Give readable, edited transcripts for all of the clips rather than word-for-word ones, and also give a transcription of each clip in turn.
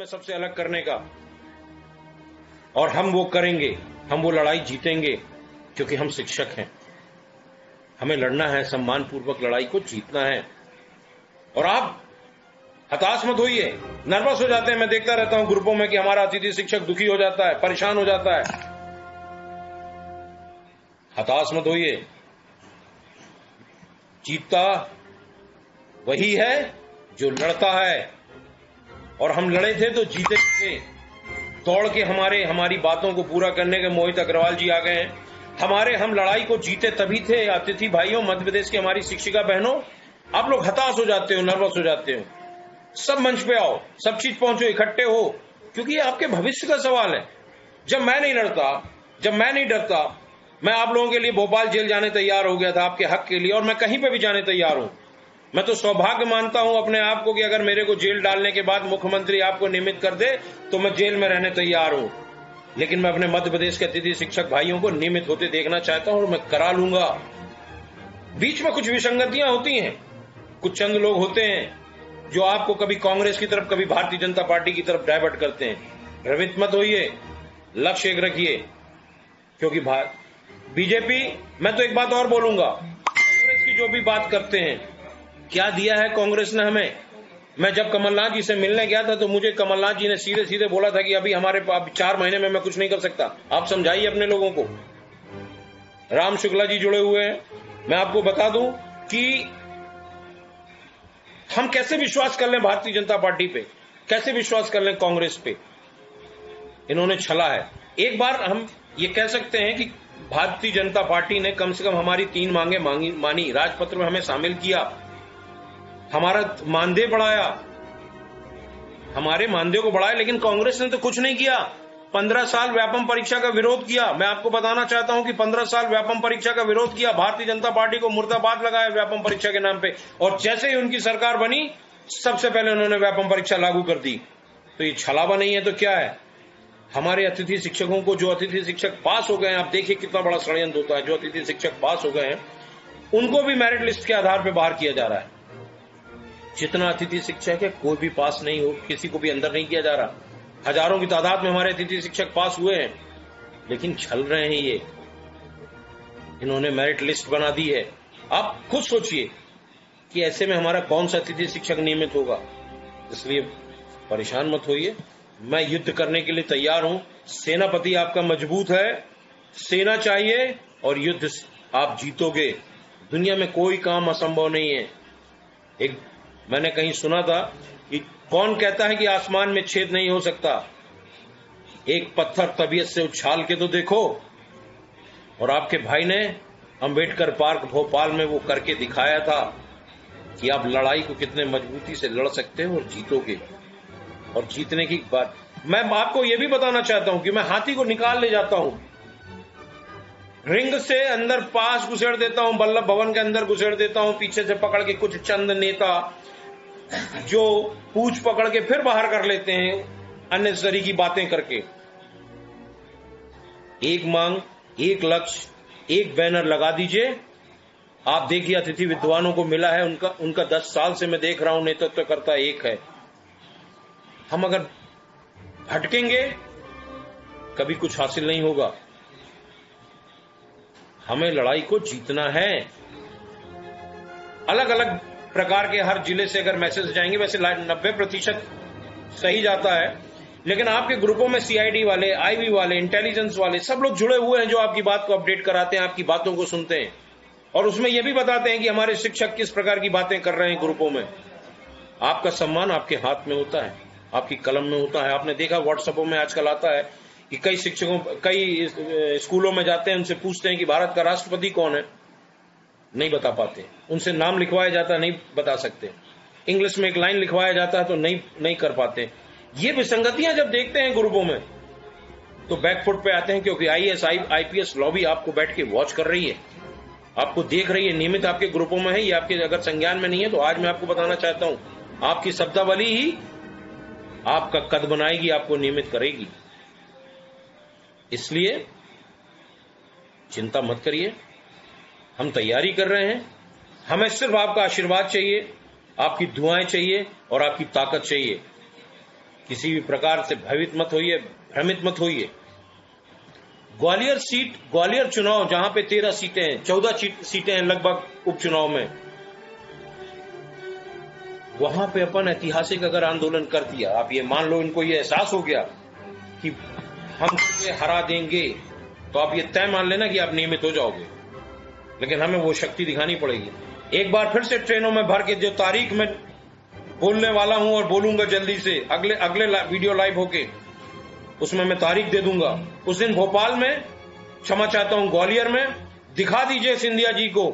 में सबसे अलग करने का, और हम वो करेंगे, हम वो लड़ाई जीतेंगे, क्योंकि हम शिक्षक हैं। हमें लड़ना है, सम्मानपूर्वक लड़ाई को जीतना है। और आप हताश मत होइए, नर्वस हो जाते हैं, मैं देखता रहता हूं ग्रुपों में कि हमारा अतिथि शिक्षक दुखी हो जाता है, परेशान हो जाता है। हताश मत होइए, जीतता वही है जो लड़ता है, और हम लड़े थे तो जीते थे। दौड़ के हमारी बातों को पूरा करने के मोहित अग्रवाल जी आ गए हैं। हम लड़ाई को जीते तभी थे। अतिथि भाइयों, मध्य प्रदेश की हमारी शिक्षिका बहनों, आप लोग हताश हो जाते हो, नर्वस हो जाते हो, सब मंच पे आओ, सब चीज पहुंचो, इकट्ठे हो, क्योंकि ये आपके भविष्य का सवाल है। जब मैं नहीं डरता, मैं आप लोगों के लिए भोपाल जेल जाने तैयार हो गया था, आपके हक के लिए, और मैं कहीं पे भी जाने तैयार हूं। मैं तो सौभाग्य मानता हूं अपने आप को कि अगर मेरे को जेल डालने के बाद मुख्यमंत्री आपको नियमित कर दे तो मैं जेल में रहने तैयार हूं। लेकिन मैं अपने मध्य प्रदेश के अतिथि शिक्षक भाइयों को नियमित होते देखना चाहता हूं, और मैं करा लूंगा। बीच में कुछ विसंगतियां होती हैं, कुछ चंद लोग होते हैं जो आपको कभी कांग्रेस की तरफ, कभी भारतीय जनता पार्टी की तरफ डाइवर्ट करते हैं। भ्रमित मत होइए, लक्ष्य एक रखिए, क्योंकि बीजेपी, मैं तो एक बात और बोलूंगा, कांग्रेस की जो भी बात करते हैं, क्या दिया है कांग्रेस ने हमें? मैं जब कमलनाथ जी से मिलने गया था तो मुझे कमलनाथ जी ने सीधे सीधे बोला था कि अभी हमारे पास 4 महीने में मैं कुछ नहीं कर सकता। आप समझाइए अपने लोगों को। राम शुक्ला जी जुड़े हुए हैं। मैं आपको बता दूं कि हम कैसे विश्वास कर लें भारतीय जनता पार्टी पे, कैसे विश्वास कर लें कांग्रेस पे? इन्होंने छला है। एक बार हम ये कह सकते हैं कि भारतीय जनता पार्टी ने कम से कम हमारी 3 मांगे मानी, राजपत्र में हमें शामिल किया, हमारा मानदेय बढ़ाया, हमारे मानदेय को बढ़ाया, लेकिन कांग्रेस ने तो कुछ नहीं किया। 15 साल व्यापम परीक्षा का विरोध किया। मैं आपको बताना चाहता हूं कि 15 साल व्यापम परीक्षा का विरोध किया, भारतीय जनता पार्टी को मुर्दाबाद लगाया व्यापम परीक्षा के नाम पे, और जैसे ही उनकी सरकार बनी सबसे पहले उन्होंने व्यापम परीक्षा लागू कर दी। तो ये छलावा नहीं है तो क्या है? हमारे अतिथि शिक्षकों को, जो अतिथि शिक्षक पास हो गए हैं, आप देखिए कितना बड़ा षड्यंत्र होता है, जो अतिथि शिक्षक पास हो गए हैं उनको भी मेरिट लिस्ट के आधार पर बाहर किया जा रहा है। जितना अतिथि शिक्षक है कोई भी पास नहीं हो, किसी को भी अंदर नहीं किया जा रहा। हजारों की तादाद में हमारे अतिथि शिक्षक पास हुए हैं, लेकिन छल रहे हैं ये। इन्होंने मेरिट लिस्ट बना दी है। आप खुद सोचिए कि ऐसे में हमारा कौन सा अतिथि शिक्षक नियमित होगा। इसलिए परेशान मत होइए, मैं युद्ध करने के लिए तैयार हूं। सेनापति आपका मजबूत है, सेना चाहिए, और युद्ध आप जीतोगे। दुनिया में कोई काम असंभव नहीं है। एक मैंने कहीं सुना था कि कौन कहता है कि आसमान में छेद नहीं हो सकता? एक पत्थर तबीयत से उछाल के तो देखो। और आपके भाई ने अंबेडकर पार्क भोपाल में वो करके दिखाया था कि आप लड़ाई को कितने मजबूती से लड़ सकते हो और जीतोगे। और जीतने की बात मैं आपको ये भी बताना चाहता हूं कि मैं हाथी को निकाल ले जाता हूं, रिंग से अंदर पास घुसेड़ देता हूं, वल्लभ भवन के अंदर घुसेड़ देता हूं, पीछे से पकड़ के कुछ चंद नेता जो पूछ पकड़ के फिर बाहर कर लेते हैं अननेसेसरी की बातें करके। एक मांग, एक लक्ष्य, एक बैनर लगा दीजिए। आप देखिए अतिथि विद्वानों को मिला है, उनका 10 साल से मैं देख रहा हूं नेतृत्व करता एक है। हम अगर भटकेंगे कभी कुछ हासिल नहीं होगा। हमें लड़ाई को जीतना है। अलग अलग प्रकार के हर जिले से अगर मैसेज जाएंगे, वैसे 90% सही जाता है, लेकिन आपके ग्रुपों में सीआईडी वाले, आईबी वाले, इंटेलिजेंस वाले सब लोग जुड़े हुए हैं जो आपकी बात को अपडेट कराते हैं, आपकी बातों को सुनते हैं, और उसमें यह भी बताते हैं कि हमारे शिक्षक किस प्रकार की बातें कर रहे हैं ग्रुपों में। आपका सम्मान आपके हाथ में होता है, आपकी कलम में होता है। आपने देखा व्हाट्सएपों में आजकल आता है कि कई स्कूलों में जाते हैं, उनसे पूछते हैं कि भारत का राष्ट्रपति कौन है, नहीं बता पाते। उनसे नाम लिखवाया जाता है, नहीं बता सकते। इंग्लिश में एक लाइन लिखवाया जाता है तो नहीं कर पाते। ये विसंगतियां जब देखते हैं ग्रुपों में तो बैकफुट पे आते हैं, क्योंकि आईएएस आईपीएस लॉबी आपको बैठ के वॉच कर रही है, आपको देख रही है, नियमित आपके ग्रुपों में है। ये आपके अगर संज्ञान में नहीं है तो आज मैं आपको बताना चाहता हूं, आपकी शब्दावली ही आपका कद बनाएगी, आपको नियमित करेगी। इसलिए चिंता मत करिए, हम तैयारी कर रहे हैं। हमें सिर्फ आपका आशीर्वाद चाहिए, आपकी दुआएं चाहिए और आपकी ताकत चाहिए किसी भी प्रकार से भयभीत मत होइए, भ्रमित मत होइए। ग्वालियर चुनाव जहां पे 13 सीटें हैं, 14 सीटें हैं लगभग उपचुनाव में, वहां पे अपन ऐतिहासिक अगर आंदोलन कर दिया, आप ये मान लो इनको ये एहसास हो गया कि हम ये हरा देंगे, तो आप ये तय मान लेना कि आप नियमित हो जाओगे। लेकिन हमें वो शक्ति दिखानी पड़ेगी। एक बार फिर से ट्रेनों में भर के जो तारीख में बोलने वाला हूं और बोलूंगा जल्दी से, अगले वीडियो लाइव होके उसमें मैं तारीख दे दूंगा। उस दिन भोपाल में, क्षमा चाहता हूं ग्वालियर में, दिखा दीजिए सिंधिया जी को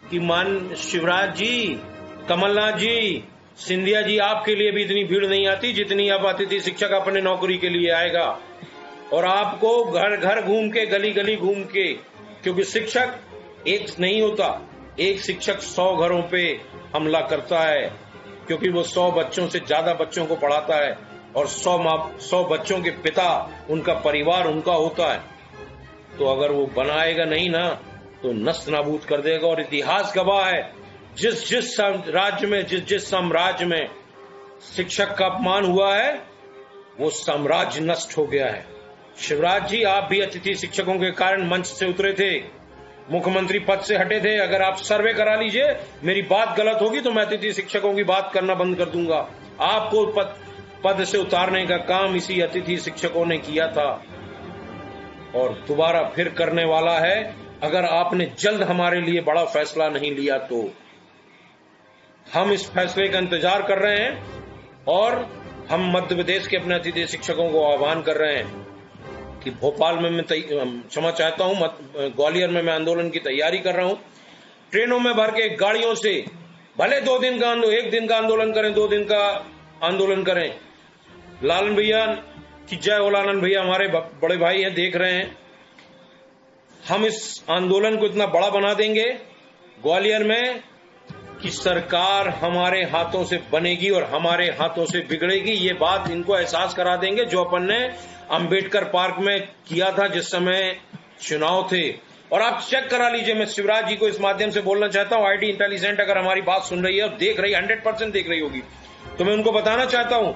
कि मान शिवराज जी, कमलनाथ जी, सिंधिया जी, आपके लिए भी इतनी भीड़ नहीं आती जितनी अब अतिथि शिक्षक अपने नौकरी के लिए आएगा। और आपको घर घर घूम के, गली गली घूम के, क्योंकि शिक्षक एक नहीं होता, एक शिक्षक 100 घरों पे हमला करता है, क्योंकि वो 100 बच्चों से ज्यादा बच्चों को पढ़ाता है और 100 बच्चों के पिता, उनका परिवार उनका होता है। तो अगर वो बनाएगा नहीं ना, तो नष्ट नाबूद कर देगा। और इतिहास गवाह है, जिस राज्य में, जिस साम्राज्य में शिक्षक का अपमान हुआ है, वो साम्राज्य नष्ट हो गया है। शिवराज जी, आप भी अतिथि शिक्षकों के कारण मंच से उतरे थे, मुख्यमंत्री पद से हटे थे। अगर आप सर्वे करा लीजिए, मेरी बात गलत होगी तो मैं अतिथि शिक्षकों की बात करना बंद कर दूंगा। आपको पद से उतारने का काम इसी अतिथि शिक्षकों ने किया था और दोबारा फिर करने वाला है, अगर आपने जल्द हमारे लिए बड़ा फैसला नहीं लिया तो। हम इस फैसले का इंतजार कर रहे हैं और हम मध्य प्रदेश के अपने अतिथि शिक्षकों को आह्वान कर रहे हैं कि भोपाल में मैं क्षमा चाहता हूं, ग्वालियर में मैं आंदोलन की तैयारी कर रहा हूं। ट्रेनों में भर के, गाड़ियों से, भले 2 दिन का एक दिन का आंदोलन करें, 2 दिन का आंदोलन करें। लालन भैया की जय हो, लालन भैया हमारे बड़े भाई हैं, देख रहे हैं। हम इस आंदोलन को इतना बड़ा बना देंगे ग्वालियर में कि सरकार हमारे हाथों से बनेगी और हमारे हाथों से बिगड़ेगी। ये बात इनको एहसास करा देंगे, जो अपन ने अंबेडकर पार्क में किया था जिस समय चुनाव थे। और आप चेक करा लीजिए, मैं शिवराज जी को इस माध्यम से बोलना चाहता हूं, आईटी इंटेलिजेंट अगर हमारी बात सुन रही है और देख रही है, 100% देख रही होगी, तो मैं उनको बताना चाहता हूं,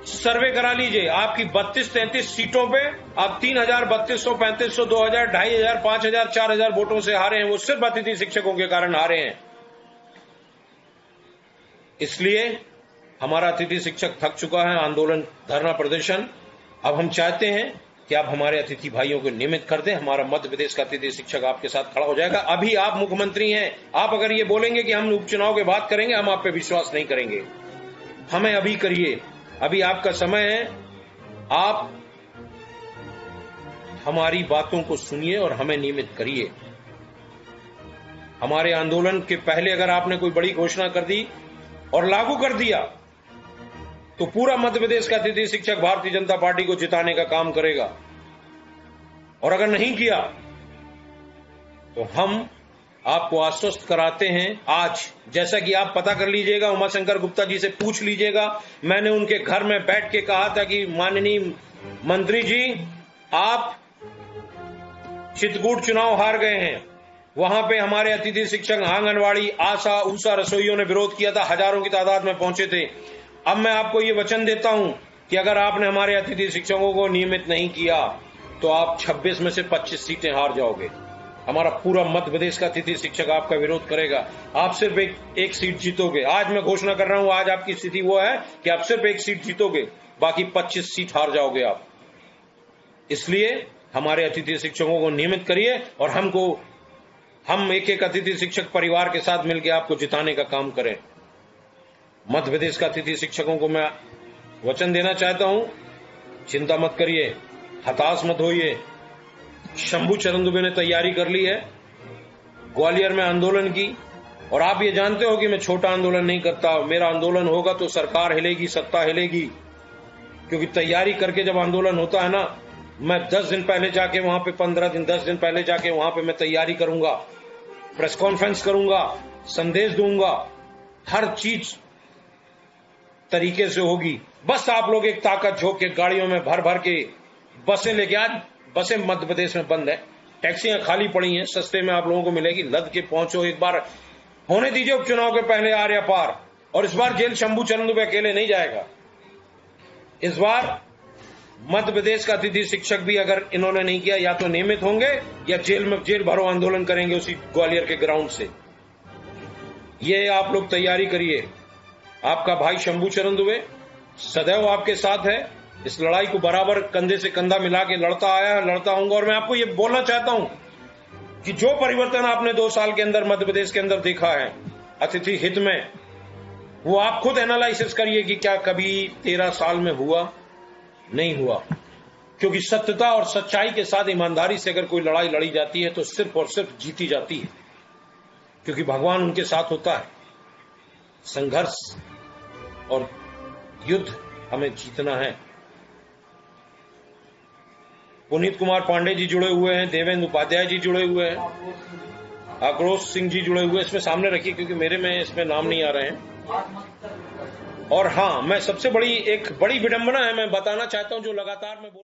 सर्वे करा लीजिए। आपकी 32-33 सीटों पे आप 3000, 3200, 3500, 2000, 2500, 5000, 4000 वोटों से हारे हैं। वो सिर्फ अतिथि शिक्षकों के कारण हारे हैं। इसलिए हमारा अतिथि शिक्षक थक चुका है आंदोलन, धरना प्रदर्शन। अब हम चाहते हैं कि आप हमारे अतिथि भाइयों को नियमित कर दें। हमारा मध्य प्रदेश का अतिथि शिक्षक आपके साथ खड़ा हो जाएगा। अभी आप मुख्यमंत्री हैं, आप अगर ये बोलेंगे कि हम उपचुनाव के बाद करेंगे, हम आप पे विश्वास नहीं करेंगे। हमें अभी करिए, अभी आपका समय है। आप हमारी बातों को सुनिए और हमें नियमित करिए। हमारे आंदोलन के पहले अगर आपने कोई बड़ी घोषणा कर दी और लागू कर दिया, तो पूरा मध्य प्रदेश का अतिथि शिक्षक भारतीय जनता पार्टी को जिताने का काम करेगा। और अगर नहीं किया तो हम आपको आश्वस्त कराते हैं आज, जैसा कि आप पता कर लीजिएगा, उमाशंकर गुप्ता जी से पूछ लीजिएगा। मैंने उनके घर में बैठ के कहा था कि माननीय मंत्री जी, आप चित्रकूट चुनाव हार गए हैं, वहां पे हमारे अतिथि शिक्षक, आंगनवाड़ी, आशा, ऊषा रसोइयों ने विरोध किया था, हजारों की तादाद में पहुंचे थे। अब मैं आपको ये वचन देता हूं कि अगर आपने हमारे अतिथि शिक्षकों को नियमित नहीं किया तो आप 26 में से 25 सीटें हार जाओगे। हमारा पूरा मध्य प्रदेश का अतिथि शिक्षक आपका विरोध करेगा। आप सिर्फ एक सीट जीतोगे। आज मैं घोषणा कर रहा हूं, आज आपकी स्थिति वो है कि आप सिर्फ एक सीट जीतोगे, बाकी 25 सीट हार जाओगे आप। इसलिए हमारे अतिथि शिक्षकों को नियमित करिए और हम एक अतिथि शिक्षक परिवार के साथ मिलकर आपको जिताने का काम करें। मध्य प्रदेश का अतिथि शिक्षकों को मैं वचन देना चाहता हूं, चिंता मत करिए, हताश मत होइए। शंभू चरण दुबे ने तैयारी कर ली है ग्वालियर में आंदोलन की, और आप ये जानते हो कि मैं छोटा आंदोलन नहीं करता। मेरा आंदोलन होगा तो सरकार हिलेगी, सत्ता हिलेगी, क्योंकि तैयारी करके जब आंदोलन होता है ना, मैं 10 दिन पहले जाके वहां पे, 15 दिन 10 दिन पहले जाके वहां पे मैं तैयारी करूंगा, प्रेस कॉन्फ्रेंस करूंगा, संदेश दूंगा, हर चीज तरीके से होगी। बस आप लोग एक ताकत झोंक के गाड़ियों में भर भर के बसें लेके, आज बसें मध्य प्रदेश में बंद है, टैक्सियां खाली पड़ी हैं, सस्ते में आप लोगों को मिलेगी, लद के पहुंचो। एक बार होने दीजिए उपचुनाव के पहले आर या पार। और इस बार जेल शंभू चरण दुबे अकेले नहीं जाएगा, इस बार मध्य प्रदेश का अतिथि शिक्षक भी अगर इन्होंने नहीं किया, या तो नियमित होंगे या जेल भरो आंदोलन करेंगे उसी ग्वालियर के ग्राउंड से। ये आप लोग तैयारी करिए। आपका भाई शंभू चरण दुबे सदैव आपके साथ है। इस लड़ाई को बराबर कंधे से कंधा मिला के लड़ता आया है, लड़ता हूंगा। और मैं आपको ये बोलना चाहता हूं कि जो परिवर्तन आपने 2 साल के अंदर मध्य प्रदेश के अंदर देखा है अतिथि हित में, वो आप खुद एनालिसिस करिए कि क्या कभी 13 साल में हुआ? नहीं हुआ। क्योंकि सत्यता और सच्चाई के साथ ईमानदारी से अगर कोई लड़ाई लड़ी जाती है तो सिर्फ और सिर्फ जीती जाती है, क्योंकि भगवान उनके साथ होता है। संघर्ष और युद्ध हमें जीतना है। पुनीत कुमार पांडे जी जुड़े हुए हैं, देवेंद्र उपाध्याय जी जुड़े हुए हैं, आक्रोश सिंह जी जुड़े हुए हैं। इसमें सामने रखिए क्योंकि मेरे में इसमें नाम नहीं आ रहे हैं। और हाँ, मैं सबसे बड़ी एक बड़ी विडंबना है, मैं बताना चाहता हूं, जो लगातार मैं